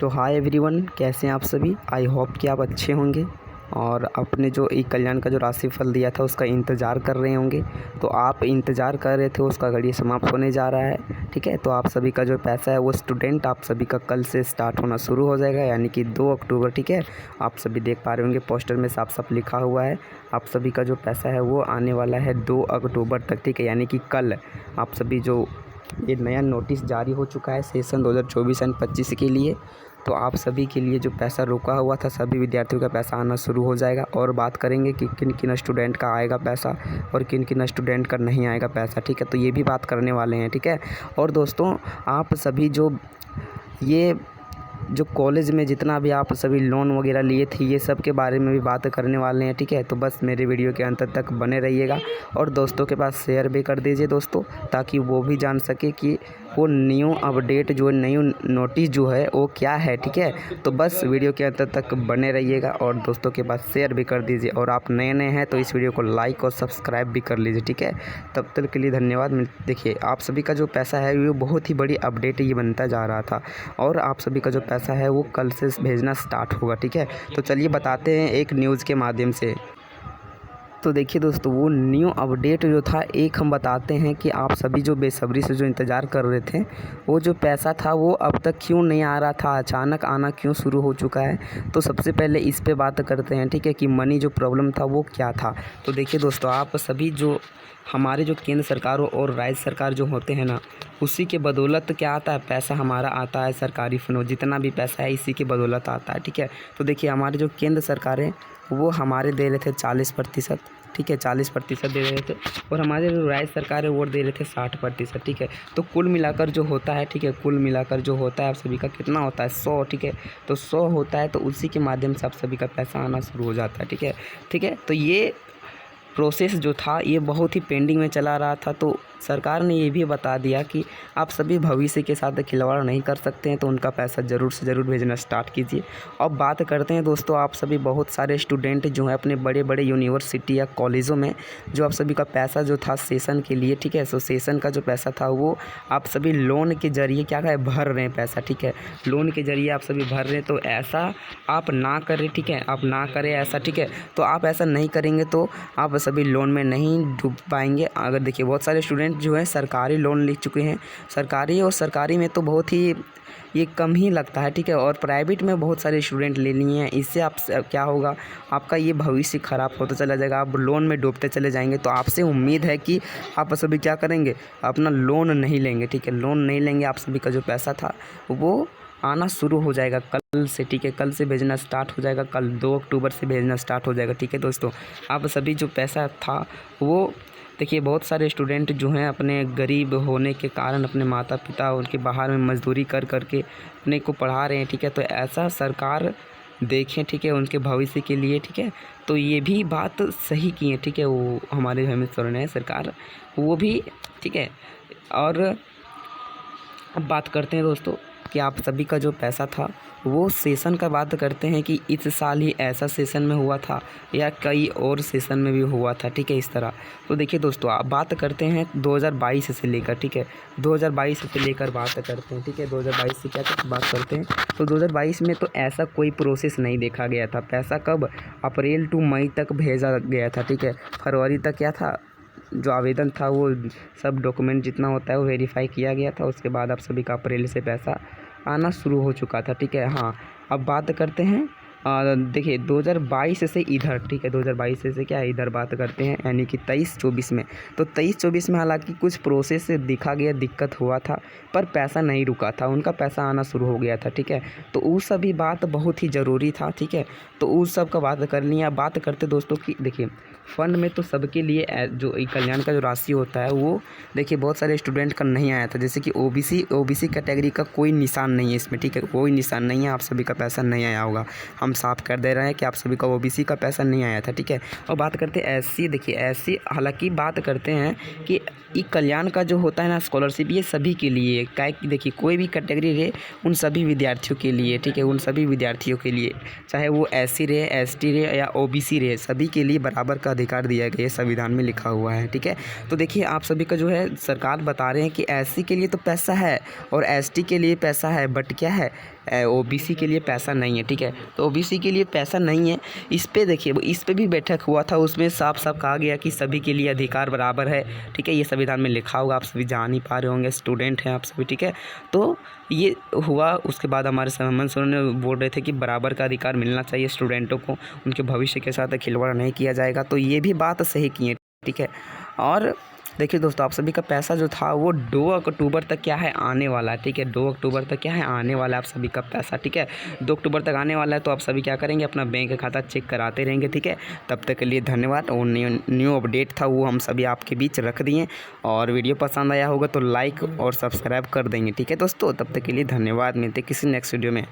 तो hi everyone, कैसे हैं आप सभी। आई होप कि आप अच्छे होंगे और अपने जो ई कल्याण का जो राशिफल दिया था उसका इंतज़ार कर रहे होंगे। तो आप इंतज़ार कर रहे थे, उसका घड़ी समाप्त होने जा रहा है। ठीक है, तो आप सभी का जो पैसा है वो स्टूडेंट आप सभी का कल से स्टार्ट होना शुरू हो जाएगा, यानी कि 2 अक्टूबर। ठीक है, आप सभी देख पा रहे होंगे पोस्टर में साफ साफ लिखा हुआ है आप सभी का जो पैसा है वो आने वाला है 2 अक्टूबर तक। ठीक है, यानी कि कल आप सभी जो ये नया नोटिस जारी हो चुका है सेशन 2024 एंड 25 के लिए। तो आप सभी के लिए जो पैसा रुका हुआ था सभी विद्यार्थियों का पैसा आना शुरू हो जाएगा। और बात करेंगे कि किन किन स्टूडेंट का आएगा पैसा और किन किन स्टूडेंट का नहीं आएगा पैसा। ठीक है, तो ये भी बात करने वाले हैं। ठीक है, और दोस्तों आप सभी जो कॉलेज में जितना भी आप सभी लोन वगैरह लिए थे ये सब के बारे में भी बात करने वाले हैं। ठीक है, तो बस मेरे वीडियो के अंत तक बने रहिएगा और दोस्तों के पास शेयर भी कर दीजिए दोस्तों, ताकि वो भी जान सके कि वो न्यू अपडेट जो न्यू नोटिस जो है वो क्या है। ठीक है, तो बस वीडियो के अंत तक बने रहिएगा और दोस्तों के पास शेयर भी कर दीजिए। और आप नए हैं तो इस वीडियो को लाइक और सब्सक्राइब भी कर लीजिए। ठीक है, तब तक के लिए धन्यवाद। देखिए आप सभी का जो पैसा है वो बहुत ही बड़ी अपडेट ये बनता जा रहा था और आप सभी का जो पैसा है वो कल से भेजना स्टार्ट होगा। ठीक है, तो चलिए बताते हैं एक न्यूज़ के माध्यम से। तो देखिए दोस्तों, वो न्यू अपडेट जो था एक हम बताते हैं कि आप सभी जो बेसब्री से जो इंतज़ार कर रहे थे वो जो पैसा था वो अब तक क्यों नहीं आ रहा था, अचानक आना क्यों शुरू हो चुका है। तो सबसे पहले इस पे बात करते हैं। ठीक है, कि मनी जो प्रॉब्लम था वो क्या था। तो देखिए दोस्तों, आप सभी जो हमारे जो केंद्र सरकार और राज्य सरकार जो होते हैं ना, उसी के बदौलत क्या आता है, पैसा हमारा आता है सरकारी फंड, जितना भी पैसा है इसी की बदौलत आता है। ठीक है, तो देखिए हमारे जो केंद्र सरकार है वो हमारे दे रहे थे 40%। ठीक है, 40% दे रहे थे और हमारे जो राज्य सरकार है वो दे रहे थे 60%। ठीक है, तो कुल मिलाकर जो होता है, ठीक है, कुल मिलाकर जो होता है आप सभी का कितना होता है 100। ठीक है, तो 100 होता है, तो उसी के माध्यम से आप सभी का पैसा आना शुरू हो जाता है। ठीक है, ठीक है, तो ये प्रोसेस जो था ये बहुत ही पेंडिंग में चला रहा था। तो सरकार ने ये भी बता दिया कि आप सभी भविष्य के साथ खिलवाड़ नहीं कर सकते हैं, तो उनका पैसा ज़रूर से ज़रूर भेजना स्टार्ट कीजिए। अब बात करते हैं दोस्तों, आप सभी बहुत सारे स्टूडेंट जो हैं अपने बड़े बड़े यूनिवर्सिटी या कॉलेजों में जो आप सभी का पैसा जो था सेशन के लिए, ठीक है, सो सेशन का जो पैसा था वो आप सभी लोन के ज़रिए क्या है भर रहे हैं पैसा। ठीक है, लोन के ज़रिए आप सभी भर रहे हैं, तो ऐसा आप ना करें। ठीक है, आप ना करें ऐसा। ठीक है, तो आप ऐसा नहीं करेंगे तो आप सभी लोन में नहीं डूब पाएंगे। अगर देखिए बहुत सारे स्टूडेंट जो है सरकारी लोन ले चुके हैं, सरकारी और सरकारी में तो बहुत ही ये कम ही लगता है। ठीक है, और प्राइवेट में बहुत सारे स्टूडेंट ले लिए हैं। इससे आप क्या होगा, आपका ये भविष्य ख़राब होता चला जाएगा, आप लोन में डूबते चले जाएंगे। तो आपसे उम्मीद है कि आप सभी क्या करेंगे, अपना लोन नहीं लेंगे। ठीक है, लोन नहीं लेंगे, आप सभी का जो पैसा था वो आना शुरू हो जाएगा कल से। ठीक है, कल से भेजना स्टार्ट हो जाएगा, कल 2 अक्टूबर से भेजना स्टार्ट हो जाएगा। ठीक है दोस्तों, आप सभी जो पैसा था वो देखिए बहुत सारे स्टूडेंट जो हैं अपने गरीब होने के कारण अपने माता पिता उनके बाहर में मजदूरी कर के अपने को पढ़ा रहे हैं। ठीक है, तो ऐसा सरकार देखें। ठीक है, उनके भविष्य के लिए। ठीक है, तो ये भी बात सही की है। ठीक है, वो हमारे हेमंत सोरेन है सरकार, वो भी। ठीक है, और अब बात करते हैं दोस्तों कि आप सभी का जो पैसा था वो सेशन का बात करते हैं कि इस साल ही ऐसा सेशन में हुआ था या कई और सेशन में भी हुआ था। ठीक है, इस तरह। तो देखिए दोस्तों, आप बात करते हैं 2022 से लेकर। ठीक है, 2022 से लेकर बात करते हैं। ठीक है, 2022 से क्या बात करते हैं, तो 2022 में तो ऐसा कोई प्रोसेस नहीं देखा गया था। पैसा कब अप्रैल टू मई तक भेजा गया था। ठीक है, फरवरी तक क्या था, जो आवेदन था वो सब डॉक्यूमेंट जितना होता है वो वेरीफाई किया गया था। उसके बाद आप सभी का अप्रैल से पैसा आना शुरू हो चुका था। ठीक है, हाँ, अब बात करते हैं देखिए 2022 से इधर। ठीक है, 2022 से क्या है इधर बात करते हैं, यानी कि 23-24 में। तो 23-24 में हालांकि कुछ प्रोसेस से दिखा गया, दिक्कत हुआ था, पर पैसा नहीं रुका था, उनका पैसा आना शुरू हो गया था। ठीक है, तो वो सभी बात बहुत ही ज़रूरी था। ठीक है, तो उस सब का बात कर लिया। बात करते दोस्तों कि देखिए फ़ंड में तो सबके लिए जो कल्याण का जो राशि होता है वो देखिए बहुत सारे स्टूडेंट का नहीं आया था, जैसे कि ओबीसी कैटेगरी का कोई निशान नहीं है इसमें। ठीक है, कोई निशान नहीं है, आप सभी का पैसा नहीं आया होगा। हम साफ कर दे रहे हैं कि आप सभी का ओबीसी का पैसा नहीं आया था। ठीक है, और बात करते हैं एससी। देखिए एससी, हालांकि बात करते हैं कि ई कल्याण का जो होता है ना स्कॉलरशिप, ये सभी के लिए क्या कि देखिए कोई भी कैटेगरी रहे उन सभी विद्यार्थियों के लिए। ठीक है, उन सभी विद्यार्थियों के लिए, चाहे वो एससी रहे, एसटी रहे या ओबीसी रहे, सभी के लिए बराबर का अधिकार दिया गया है, संविधान में लिखा हुआ है। ठीक है, तो देखिए आप सभी का जो है सरकार बता रहे हैं कि एससी के लिए तो पैसा है और एसटी के लिए पैसा है, बट क्या है ओबीसी के लिए पैसा नहीं है, ठीक है। तो ओबीसी के लिए पैसा नहीं है, इस पे देखिए, इस पे भी बैठक हुआ था, उसमें साफ साफ कहा गया कि सभी के लिए अधिकार बराबर है, ठीक है। ये संविधान में लिखा होगा, आप सभी जान ही पा रहे होंगे, स्टूडेंट हैं आप सभी, ठीक है। तो ये हुआ, उसके बाद हमारे हेमंत सोरेन ने बोल रहे थे कि बराबर का अधिकार मिलना चाहिए स्टूडेंटों को, उनके भविष्य के साथ खिलवाड़ नहीं किया जाएगा। तो ये भी बात सही की है, ठीक है। और देखिए दोस्तों, आप सभी का पैसा जो था वो 2 अक्टूबर तक क्या है आने वाला है, ठीक है। 2 अक्टूबर तक क्या है आने वाला है आप सभी का पैसा, ठीक है। 2 अक्टूबर तक आने वाला है, तो आप सभी क्या करेंगे, अपना बैंक खाता चेक कराते रहेंगे, ठीक है। तब तक के लिए धन्यवाद। और न्यू अपडेट था वो हम सभी आपके बीच रख दिए, और वीडियो पसंद आया होगा तो लाइक और सब्सक्राइब कर देंगे, ठीक है दोस्तों। तब तक के लिए धन्यवाद, मिलते किसी नेक्स्ट वीडियो में।